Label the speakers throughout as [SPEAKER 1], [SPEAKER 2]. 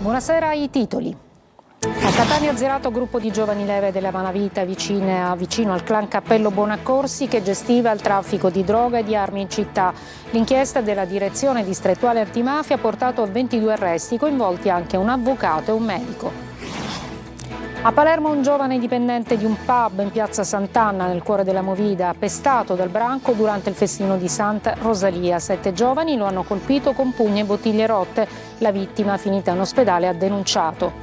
[SPEAKER 1] Buonasera ai titoli. A Catania azzerato gruppo di giovani leve della malavita vicino al clan Cappello Bonaccorsi che gestiva il traffico di droga e di armi in città. L'inchiesta della direzione distrettuale antimafia ha portato a 22 arresti, coinvolti anche un avvocato e un medico. A Palermo un giovane dipendente di un pub in piazza Sant'Anna, nel cuore della Movida, pestato dal branco durante il festino di Santa Rosalia. 7 giovani lo hanno colpito con pugni e bottiglie rotte. La vittima, finita in ospedale, ha denunciato.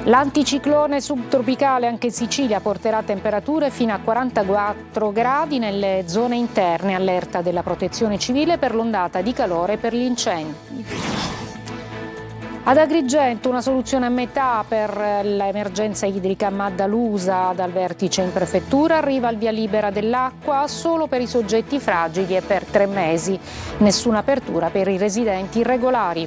[SPEAKER 1] L'anticiclone subtropicale anche in Sicilia porterà temperature fino a 44 gradi nelle zone interne. Allerta della Protezione Civile per l'ondata di calore e per gli incendi. Ad Agrigento una soluzione a metà per l'emergenza idrica a Maddalusa. Dal vertice in prefettura arriva il via libera dell'acqua solo per i soggetti fragili e per 3 mesi. Nessuna apertura per i residenti irregolari.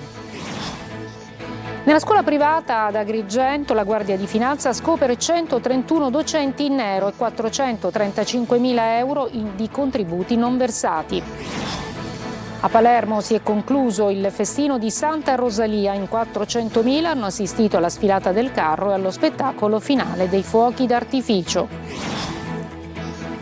[SPEAKER 1] Nella scuola privata ad Agrigento la Guardia di Finanza scopre 131 docenti in nero e 435.000 euro di contributi non versati. A Palermo si è concluso il festino di Santa Rosalia. In 400.000 hanno assistito alla sfilata del carro e allo spettacolo finale dei fuochi d'artificio.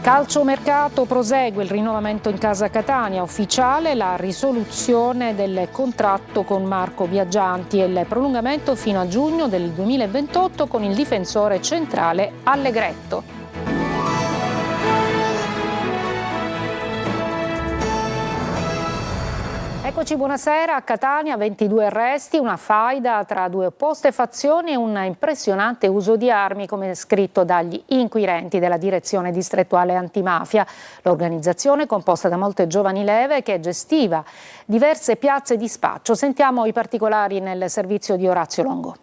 [SPEAKER 1] Calciomercato prosegue il rinnovamento in casa Catania, ufficiale la risoluzione del contratto con Marco Biaggianti e il prolungamento fino a giugno del 2028 con il difensore centrale Allegretto. Eccoci, buonasera. A Catania 22 arresti, una faida tra 2 opposte fazioni e un impressionante uso di armi, come scritto dagli inquirenti della direzione distrettuale antimafia. L'organizzazione, composta da molte giovani leve, che gestiva diverse piazze di spaccio. Sentiamo i particolari nel servizio di Orazio Longo.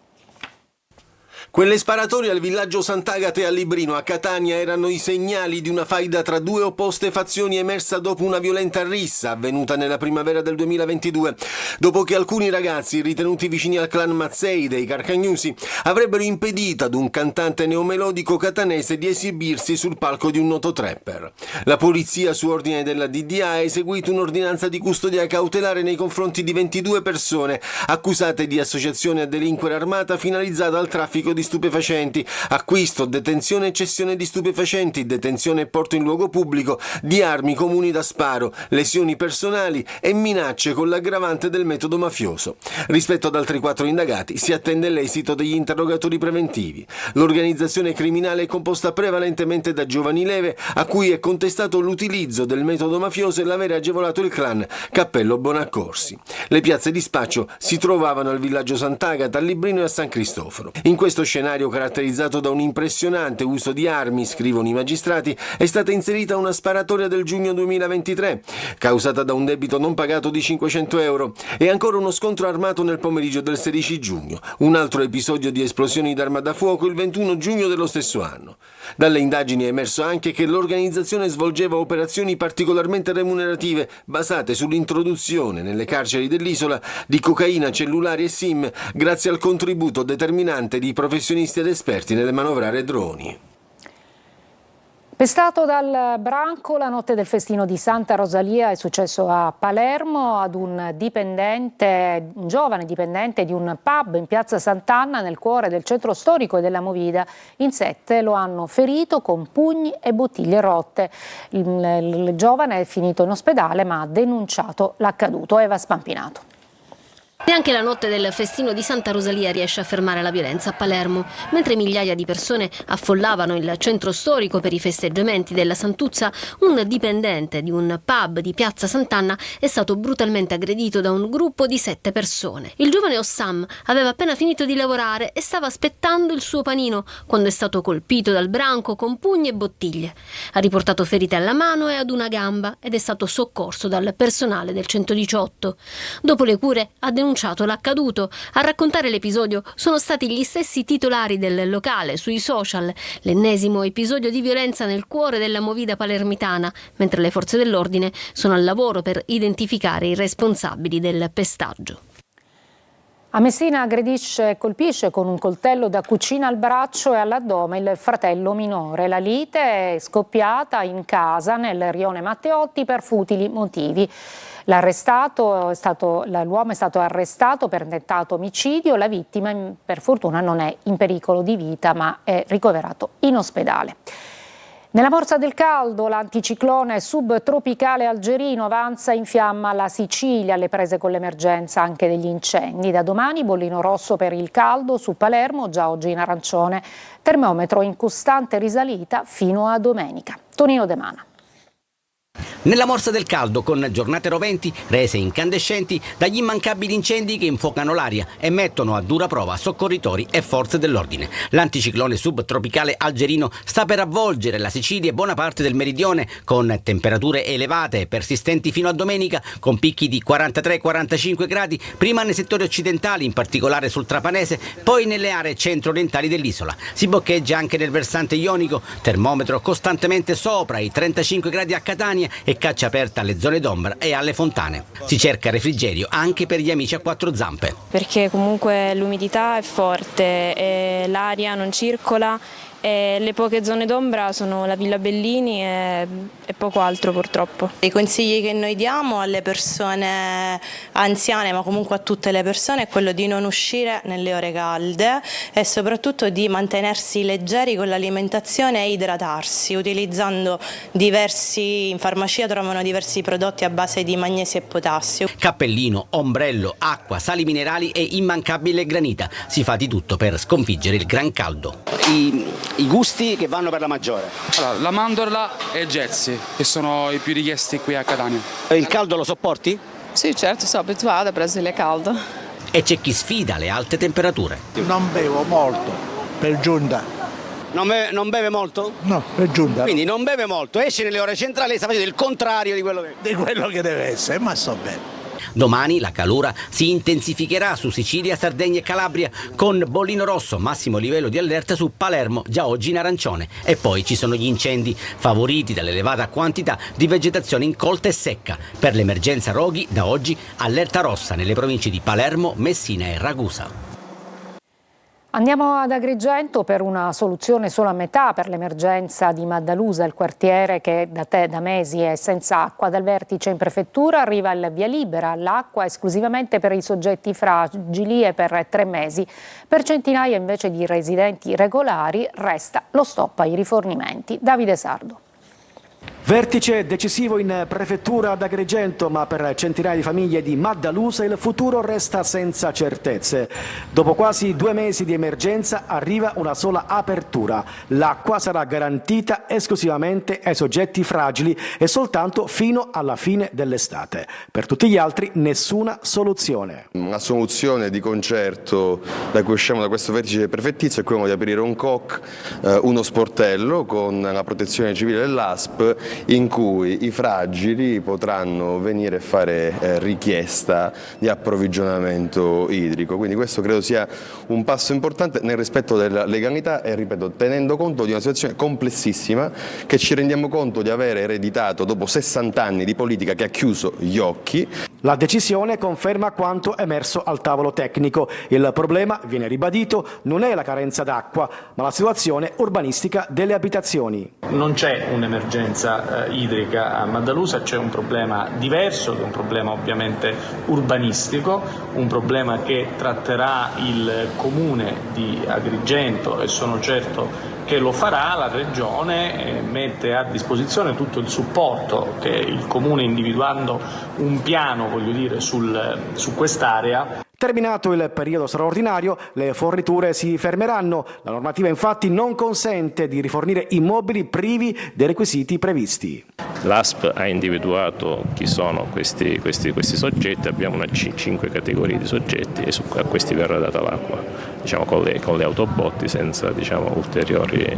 [SPEAKER 2] Quelle sparatorie al villaggio Sant'Agata e al Librino a Catania erano i segnali di una faida tra 2 opposte fazioni emersa dopo una violenta rissa avvenuta nella primavera del 2022, dopo che alcuni ragazzi ritenuti vicini al clan Mazzei dei Carcagnusi avrebbero impedito ad un cantante neomelodico catanese di esibirsi sul palco di un noto trapper. La polizia, su ordine della DDA, ha eseguito un'ordinanza di custodia cautelare nei confronti di 22 persone accusate di associazione a delinquere armata finalizzata al traffico di stupefacenti, acquisto, detenzione e cessione di stupefacenti, detenzione e porto in luogo pubblico di armi comuni da sparo, lesioni personali e minacce con l'aggravante del metodo mafioso. Rispetto ad altri 4 indagati si attende l'esito degli interrogatori preventivi. L'organizzazione criminale è composta prevalentemente da giovani leve a cui è contestato l'utilizzo del metodo mafioso e l'aver agevolato il clan Cappello Bonaccorsi. Le piazze di spaccio si trovavano al villaggio Sant'Agata, al Librino e a San Cristoforo. In questo scenario caratterizzato da un impressionante uso di armi, scrivono i magistrati, è stata inserita una sparatoria del giugno 2023, causata da un debito non pagato di 500 euro, e ancora uno scontro armato nel pomeriggio del 16 giugno, un altro episodio di esplosioni d'arma da fuoco il 21 giugno dello stesso anno. Dalle indagini è emerso anche che l'organizzazione svolgeva operazioni particolarmente remunerative basate sull'introduzione nelle carceri dell'isola di cocaina, cellulari e SIM grazie al contributo determinante di professionisti ed esperti nelle manovrare droni.
[SPEAKER 1] Pestato dal branco la notte del festino di Santa Rosalia è successo a Palermo ad un giovane dipendente di un pub in piazza Sant'Anna nel cuore del centro storico e della Movida. In 7 lo hanno ferito con pugni e bottiglie rotte. Il giovane è finito in ospedale ma ha denunciato l'accaduto. Eva Spampinato.
[SPEAKER 3] Neanche la notte del festino di Santa Rosalia riesce a fermare la violenza a Palermo. Mentre migliaia di persone affollavano il centro storico per i festeggiamenti della Santuzza, un dipendente di un pub di piazza Sant'Anna è stato brutalmente aggredito da un gruppo di 7 persone. Il giovane Ossam aveva appena finito di lavorare e stava aspettando il suo panino quando è stato colpito dal branco con pugni e bottiglie. Ha riportato ferite alla mano e ad una gamba ed è stato soccorso dal personale del 118. Dopo le cure ha denunciato l'accaduto. A raccontare l'episodio sono stati gli stessi titolari del locale sui social, l'ennesimo episodio di violenza nel cuore della movida palermitana, mentre le forze dell'ordine sono al lavoro per identificare i responsabili del pestaggio.
[SPEAKER 1] A Messina aggredisce e colpisce con un coltello da cucina al braccio e all'addome il fratello minore. La lite è scoppiata in casa nel rione Matteotti per futili motivi. L'uomo è stato arrestato per tentato omicidio, la vittima per fortuna non è in pericolo di vita ma è ricoverato in ospedale. Nella morsa del caldo, l'anticiclone subtropicale algerino avanza in fiamma la Sicilia, alle prese con l'emergenza anche degli incendi. Da domani bollino rosso per il caldo su Palermo, già oggi in arancione, termometro in costante risalita fino a domenica. Tonino De Mana.
[SPEAKER 4] Nella morsa del caldo, con giornate roventi rese incandescenti dagli immancabili incendi che infuocano l'aria e mettono a dura prova soccorritori e forze dell'ordine. L'anticiclone subtropicale algerino sta per avvolgere la Sicilia e buona parte del meridione, con temperature elevate e persistenti fino a domenica, con picchi di 43-45 gradi, prima nei settori occidentali, in particolare sul Trapanese, poi nelle aree centro-orientali dell'isola. Si boccheggia anche nel versante ionico, termometro costantemente sopra i 35 gradi a Catania e caccia aperta alle zone d'ombra e alle fontane. Si cerca refrigerio anche per gli amici a quattro zampe.
[SPEAKER 5] Perché comunque l'umidità è forte, e l'aria non circola e le poche zone d'ombra sono la Villa Bellini e poco altro purtroppo.
[SPEAKER 6] I consigli che noi diamo alle persone anziane, ma comunque a tutte le persone, è quello di non uscire nelle ore calde e soprattutto di mantenersi leggeri con l'alimentazione e idratarsi, utilizzando in farmacia trovano diversi prodotti a base di magnesio e potassio.
[SPEAKER 4] Cappellino, ombrello, acqua, sali minerali e immancabile granita. Si fa di tutto per sconfiggere il gran caldo.
[SPEAKER 7] I gusti che vanno per la maggiore?
[SPEAKER 8] Allora, la mandorla e il Jazzy, che sono i più richiesti qui a Catania.
[SPEAKER 7] Il caldo lo sopporti?
[SPEAKER 9] Sì, certo, sono abituata, Brasile è caldo.
[SPEAKER 4] E c'è chi sfida le alte temperature.
[SPEAKER 10] Non bevo molto, per giunta.
[SPEAKER 7] Non beve molto?
[SPEAKER 10] No, per giunta.
[SPEAKER 7] Quindi non beve molto, esce nelle ore centrali e sta facendo il contrario di quello
[SPEAKER 10] che deve essere, ma sto bene.
[SPEAKER 4] Domani la calura si intensificherà su Sicilia, Sardegna e Calabria, con bollino rosso, massimo livello di allerta su Palermo, già oggi in arancione. E poi ci sono gli incendi, favoriti dall'elevata quantità di vegetazione incolta e secca. Per l'emergenza roghi, da oggi allerta rossa nelle province di Palermo, Messina e Ragusa.
[SPEAKER 1] Andiamo ad Agrigento per una soluzione solo a metà per l'emergenza di Maddalusa, il quartiere che da mesi è senza acqua. Dal vertice in prefettura arriva il via libera, l'acqua esclusivamente per i soggetti fragili e per 3 mesi. Per centinaia invece di residenti regolari resta lo stop ai rifornimenti. Davide Sardo.
[SPEAKER 11] Vertice decisivo in prefettura ad Agrigento, ma per centinaia di famiglie di Maddalusa il futuro resta senza certezze. Dopo quasi 2 mesi di emergenza arriva una sola apertura. L'acqua sarà garantita esclusivamente ai soggetti fragili e soltanto fino alla fine dell'estate. Per tutti gli altri nessuna soluzione.
[SPEAKER 12] Una soluzione di concerto da cui usciamo da questo vertice prefettizio è quello di aprire un COC, uno sportello con la protezione civile dell'ASP, in cui i fragili potranno venire a fare richiesta di approvvigionamento idrico. Quindi questo credo sia un passo importante nel rispetto della legalità e, ripeto, tenendo conto di una situazione complessissima che ci rendiamo conto di aver ereditato dopo 60 anni di politica che ha chiuso gli occhi.
[SPEAKER 11] La decisione conferma quanto emerso al tavolo tecnico. Il problema, viene ribadito, non è la carenza d'acqua, ma la situazione urbanistica delle abitazioni.
[SPEAKER 13] Non c'è un'emergenza idrica a Maddalusa, c'è un problema diverso, che è un problema ovviamente urbanistico, un problema che tratterà il comune di Agrigento e sono certo che lo farà. La Regione mette a disposizione tutto il supporto che il comune, individuando un piano, su quest'area.
[SPEAKER 11] Terminato il periodo straordinario, le forniture si fermeranno. La normativa infatti non consente di rifornire immobili privi dei requisiti previsti.
[SPEAKER 14] L'ASP ha individuato chi sono questi soggetti, abbiamo 5 categorie di soggetti e a questi verrà data l'acqua, con le autobotti senza ulteriori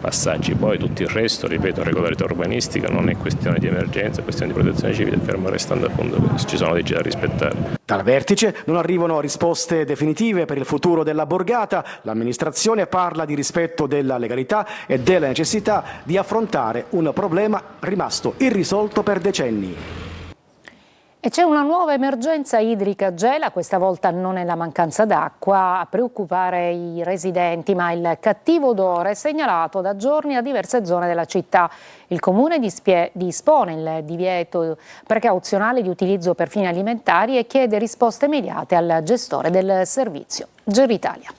[SPEAKER 14] passaggi. Poi tutto il resto, ripeto, regolarità urbanistica, non è questione di emergenza, è questione di protezione civile, fermo restando appunto che ci sono leggi da rispettare.
[SPEAKER 11] Dal vertice non arrivano risposte definitive per il futuro della borgata. L'amministrazione parla di rispetto della legalità e della necessità di affrontare un problema rimasto irrisolto per decenni.
[SPEAKER 1] E c'è una nuova emergenza idrica a Gela, questa volta non è la mancanza d'acqua a preoccupare i residenti, ma il cattivo odore segnalato da giorni a diverse zone della città. Il Comune dispone il divieto precauzionale di utilizzo per fini alimentari e chiede risposte immediate al gestore del servizio. Geritalia.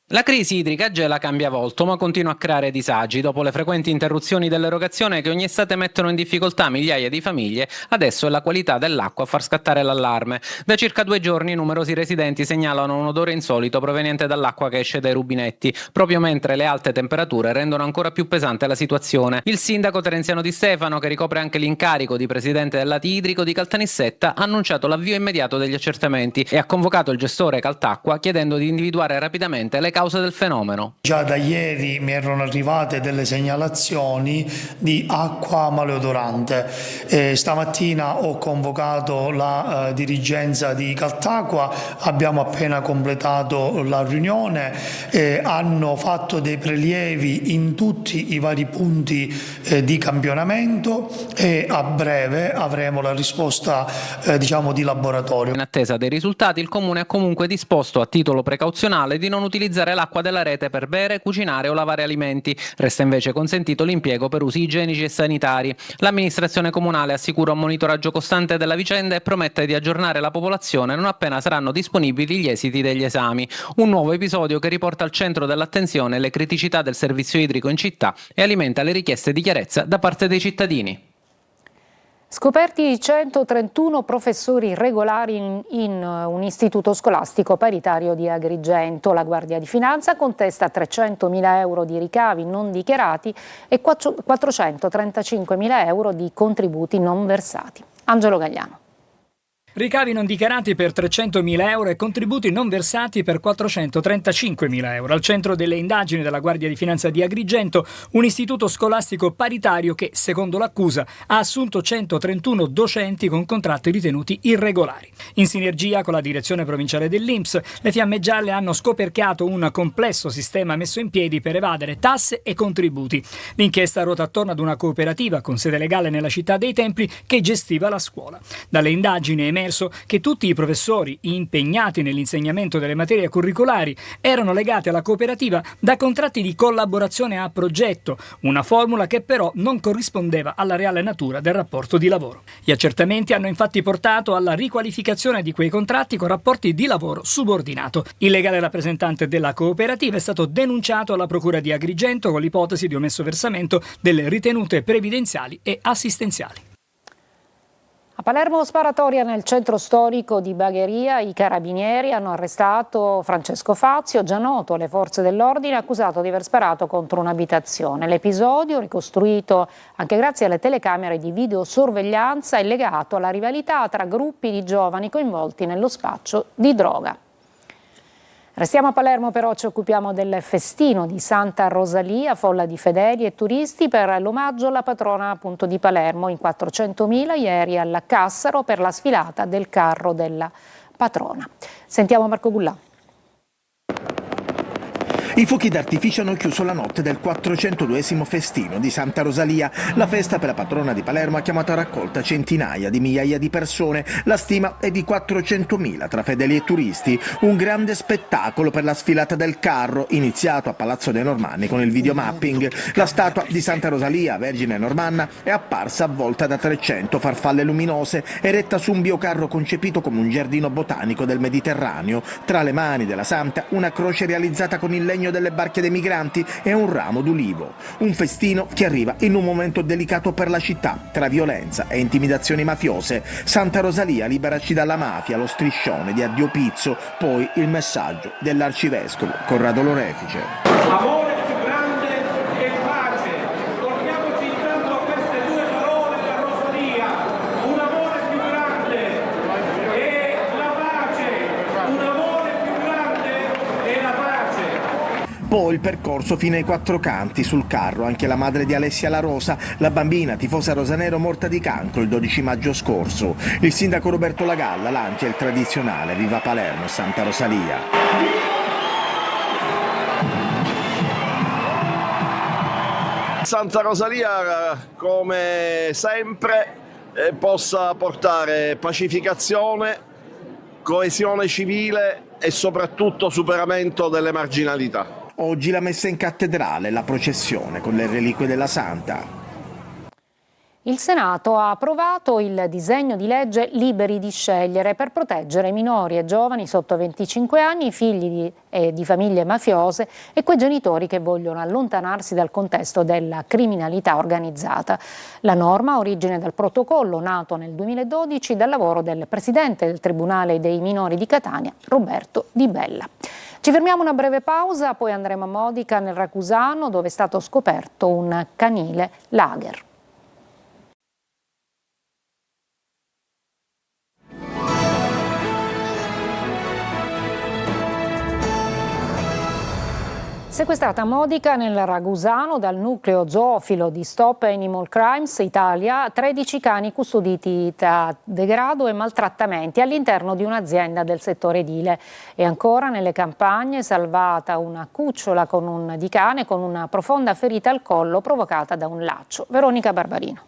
[SPEAKER 15] La crisi idrica a Gela cambia volto, ma continua a creare disagi. Dopo le frequenti interruzioni dell'erogazione che ogni estate mettono in difficoltà migliaia di famiglie, adesso è la qualità dell'acqua a far scattare l'allarme. Da circa 2 giorni numerosi residenti segnalano un odore insolito proveniente dall'acqua che esce dai rubinetti, proprio mentre le alte temperature rendono ancora più pesante la situazione. Il sindaco Terenziano Di Stefano, che ricopre anche l'incarico di presidente del Lati Idrico di Caltanissetta, ha annunciato l'avvio immediato degli accertamenti e ha convocato il gestore Caltacqua chiedendo di individuare rapidamente le cause del fenomeno.
[SPEAKER 16] Già da ieri mi erano arrivate delle segnalazioni di acqua maleodorante. Stamattina ho convocato la dirigenza di Caltacqua, abbiamo appena completato la riunione, hanno fatto dei prelievi in tutti i vari punti di campionamento e a breve avremo la risposta di laboratorio.
[SPEAKER 15] In attesa dei risultati, il Comune ha comunque disposto a titolo precauzionale di non utilizzare l'acqua della rete per bere, cucinare o lavare alimenti. Resta invece consentito l'impiego per usi igienici e sanitari. L'amministrazione comunale assicura un monitoraggio costante della vicenda e promette di aggiornare la popolazione non appena saranno disponibili gli esiti degli esami. Un nuovo episodio che riporta al centro dell'attenzione le criticità del servizio idrico in città e alimenta le richieste di chiarezza da parte dei cittadini.
[SPEAKER 1] Scoperti 131 professori irregolari in un istituto scolastico paritario di Agrigento. La Guardia di Finanza contesta 300.000 euro di ricavi non dichiarati e 435.000 euro di contributi non versati. Angelo Gagliano.
[SPEAKER 17] Ricavi non dichiarati per 300.000 euro e contributi non versati per 435.000 euro. Al centro delle indagini della Guardia di Finanza di Agrigento, un istituto scolastico paritario che, secondo l'accusa, ha assunto 131 docenti con contratti ritenuti irregolari. In sinergia con la direzione provinciale dell'INPS, le Fiamme Gialle hanno scoperchiato un complesso sistema messo in piedi per evadere tasse e contributi. L'inchiesta ruota attorno ad una cooperativa con sede legale nella città dei Templi che gestiva la scuola. Dalle indagini è emerso che tutti i professori impegnati nell'insegnamento delle materie curricolari erano legati alla cooperativa da contratti di collaborazione a progetto, una formula che però non corrispondeva alla reale natura del rapporto di lavoro. Gli accertamenti hanno infatti portato alla riqualificazione di quei contratti con rapporti di lavoro subordinato. Il legale rappresentante della cooperativa è stato denunciato alla Procura di Agrigento con l'ipotesi di omesso versamento delle ritenute previdenziali e assistenziali.
[SPEAKER 1] A Palermo sparatoria nel centro storico di Bagheria, i carabinieri hanno arrestato Francesco Fazio, già noto alle forze dell'ordine, accusato di aver sparato contro un'abitazione. L'episodio, ricostruito anche grazie alle telecamere di videosorveglianza, è legato alla rivalità tra gruppi di giovani coinvolti nello spaccio di droga. Restiamo a Palermo, però ci occupiamo del festino di Santa Rosalia, folla di fedeli e turisti per l'omaggio alla patrona appunto di Palermo, in 400.000 ieri alla Cassaro per la sfilata del carro della patrona. Sentiamo Marco Gullà.
[SPEAKER 18] I fuochi d'artificio hanno chiuso la notte del 402esimo festino di Santa Rosalia. La festa per la patrona di Palermo ha chiamato a raccolta centinaia di migliaia di persone. La stima è di 400.000 tra fedeli e turisti. Un grande spettacolo per la sfilata del carro, iniziato a Palazzo dei Normanni con il videomapping. La statua di Santa Rosalia, Vergine Normanna, è apparsa avvolta da 300 farfalle luminose, eretta su un biocarro concepito come un giardino botanico del Mediterraneo. Tra le mani della Santa una croce realizzata con il legno delle barche dei migranti e un ramo d'ulivo. Un festino che arriva in un momento delicato per la città, tra violenza e intimidazioni mafiose. Santa Rosalia, liberaci dalla mafia, lo striscione di Addio Pizzo, poi il messaggio dell'arcivescovo Corrado Lorefice.
[SPEAKER 19] Amore più grande e pace. Torniamoci intanto a queste due parole da Rosalia. Un amore più grande e la pace. Un amore più grande e la pace.
[SPEAKER 18] Poi il percorso fino ai Quattro Canti, sul carro anche la madre di Alessia La Rosa, la bambina tifosa rosanero morta di cancro il 12 maggio scorso. Il sindaco Roberto Lagalla lancia il tradizionale Viva Palermo Santa Rosalia.
[SPEAKER 12] Santa Rosalia, come sempre,
[SPEAKER 20] possa portare pacificazione, coesione civile e soprattutto superamento delle marginalità.
[SPEAKER 18] Oggi la messa in cattedrale, la processione con le reliquie della Santa.
[SPEAKER 1] Il Senato ha approvato il disegno di legge Liberi di scegliere per proteggere minori e giovani sotto 25 anni, figli di famiglie mafiose e quei genitori che vogliono allontanarsi dal contesto della criminalità organizzata. La norma ha origine dal protocollo nato nel 2012 dal lavoro del presidente del Tribunale dei minori di Catania, Roberto Di Bella. Ci fermiamo una breve pausa, poi andremo a Modica nel Racusano, dove è stato scoperto un canile lager. Sequestrata a Modica nel Ragusano dal nucleo zoofilo di Stop Animal Crimes Italia, 13 cani custoditi tra degrado e maltrattamenti all'interno di un'azienda del settore edile. E ancora nelle campagne salvata una cucciola di cane con una profonda ferita al collo provocata da un laccio. Veronica Barbarino.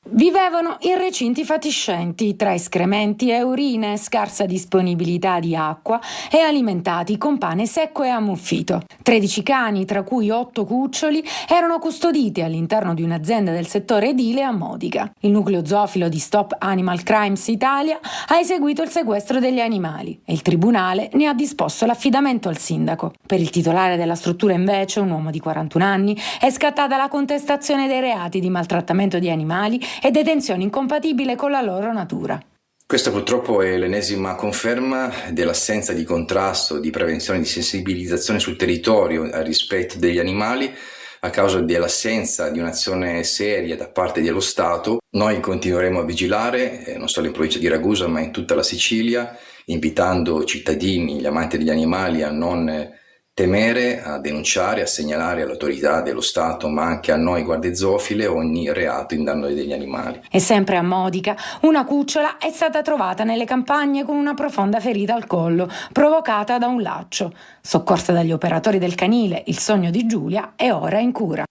[SPEAKER 21] Vivevano in recinti fatiscenti, tra escrementi e urine, scarsa disponibilità di acqua e alimentati con pane secco e ammuffito. 13 cani, tra cui 8 cuccioli, erano custoditi all'interno di un'azienda del settore edile a Modica. Il nucleo zoofilo di Stop Animal Crimes Italia ha eseguito il sequestro degli animali e il tribunale ne ha disposto l'affidamento al sindaco. Per il titolare della struttura invece, un uomo di 41 anni, è scattata la contestazione dei reati di maltrattamento di animali e detenzione incompatibile con la loro natura.
[SPEAKER 22] Questa purtroppo è l'ennesima conferma dell'assenza di contrasto, di prevenzione, di sensibilizzazione sul territorio al rispetto degli animali a causa dell'assenza di un'azione seria da parte dello Stato. Noi continueremo a vigilare, non solo in provincia di Ragusa ma in tutta la Sicilia, invitando cittadini, gli amanti degli animali a non temere, a denunciare, a segnalare all'autorità dello Stato, ma anche a noi guardie zoofile, ogni reato in danno degli animali.
[SPEAKER 21] E sempre a Modica, una cucciola è stata trovata nelle campagne con una profonda ferita al collo, provocata da un laccio. Soccorsa dagli operatori del canile, il sogno di Giulia è ora in cura.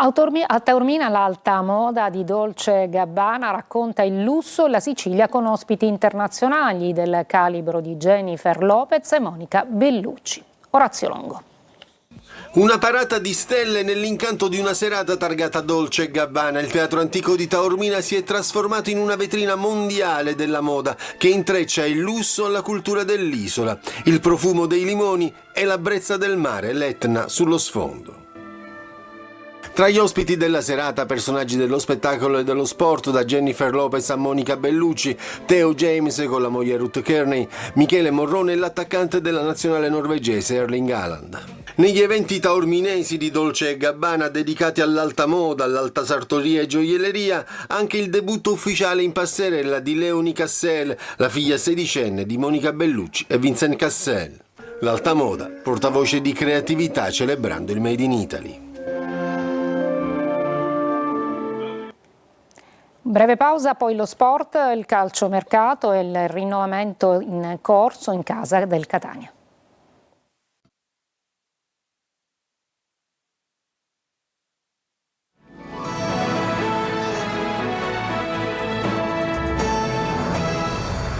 [SPEAKER 1] A Taormina l'alta moda di Dolce & Gabbana racconta il lusso e la Sicilia con ospiti internazionali del calibro di Jennifer Lopez e Monica Bellucci. Orazio Longo.
[SPEAKER 2] Una parata di stelle nell'incanto di una serata targata Dolce & Gabbana. Il teatro antico di Taormina si è trasformato in una vetrina mondiale della moda che intreccia il lusso alla cultura dell'isola, il profumo dei limoni e la brezza del mare, l'Etna sullo sfondo. Tra gli ospiti della serata, personaggi dello spettacolo e dello sport, da Jennifer Lopez a Monica Bellucci, Theo James con la moglie Ruth Kearney, Michele Morrone e l'attaccante della nazionale norvegese Erling Haaland. Negli eventi taorminesi di Dolce & Gabbana dedicati all'alta moda, all'alta sartoria e gioielleria, anche il debutto ufficiale in passerella di Leonie Cassel, la figlia sedicenne di Monica Bellucci e Vincent Cassel. L'alta moda, portavoce di creatività celebrando il Made in Italy.
[SPEAKER 1] Breve pausa, poi lo sport, il calciomercato e il rinnovamento in corso in casa del Catania.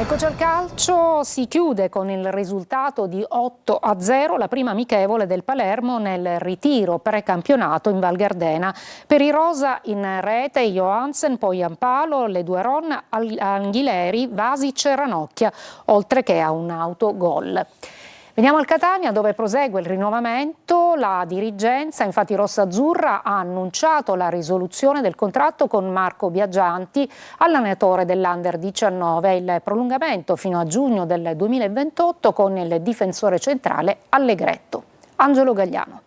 [SPEAKER 1] Eccoci al calcio, si chiude con il risultato di 8-0 la prima amichevole del Palermo nel ritiro precampionato in Val Gardena. Per i rosa in rete Johansen, poi Ampalo, le due Ron, Anghileri, Vasic e Ranocchia, oltre che a un autogol. Veniamo al Catania dove prosegue il rinnovamento, la dirigenza, infatti rossa-azzurra, ha annunciato la risoluzione del contratto con Marco Biagianti, allenatore dell'Under 19, e il prolungamento fino a giugno del 2028 con il difensore centrale Allegretto. Angelo Gagliano.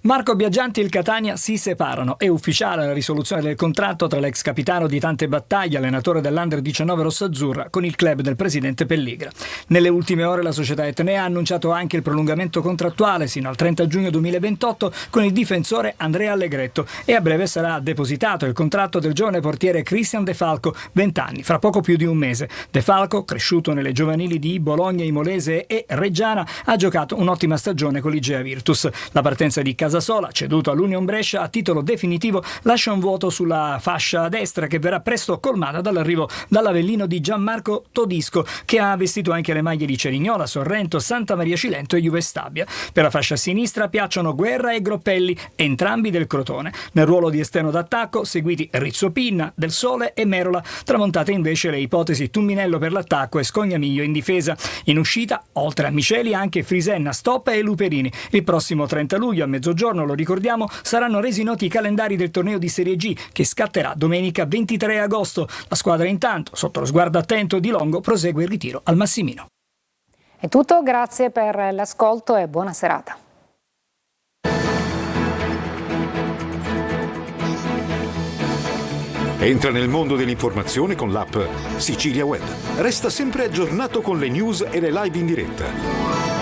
[SPEAKER 17] Marco Biagianti e il Catania si separano. È ufficiale la risoluzione del contratto tra l'ex capitano di tante battaglie, allenatore dell'Under 19 rossazzurra, con il club del presidente Pelligra. Nelle ultime ore la società etnea ha annunciato anche il prolungamento contrattuale sino al 30 giugno 2028 con il difensore Andrea Allegretto e a breve sarà depositato il contratto del giovane portiere Christian De Falco, 20 anni, fra poco più di un mese. De Falco, cresciuto nelle giovanili di Bologna, Imolese e Reggiana, ha giocato un'ottima stagione con l'Igea Virtus. La partenza di Casale Casasola, ceduto all'Union Brescia a titolo definitivo, lascia un vuoto sulla fascia destra che verrà presto colmata dall'arrivo dall'Avellino di Gianmarco Todisco, che ha vestito anche le maglie di Cerignola, Sorrento, Santa Maria Cilento e Juve Stabia. Per la fascia sinistra piacciono Guerra e Groppelli, entrambi del Crotone. Nel ruolo di esterno d'attacco seguiti Rizzo Pinna, Del Sole e Merola, tramontate invece le ipotesi Tumminello per l'attacco e Scognamiglio in difesa. In uscita, oltre a Miceli, anche Frisenna, Stoppa e Luperini. Il prossimo 30 luglio a mezzogiorno, lo ricordiamo, saranno resi noti i calendari del torneo di Serie G che scatterà domenica 23 agosto. La squadra intanto, sotto lo sguardo attento di Longo, prosegue il ritiro al Massimino.
[SPEAKER 1] È tutto, grazie per l'ascolto e buona serata.
[SPEAKER 3] Entra nel mondo dell'informazione con l'app Sicilia Web. Resta sempre aggiornato con le news e le live in diretta.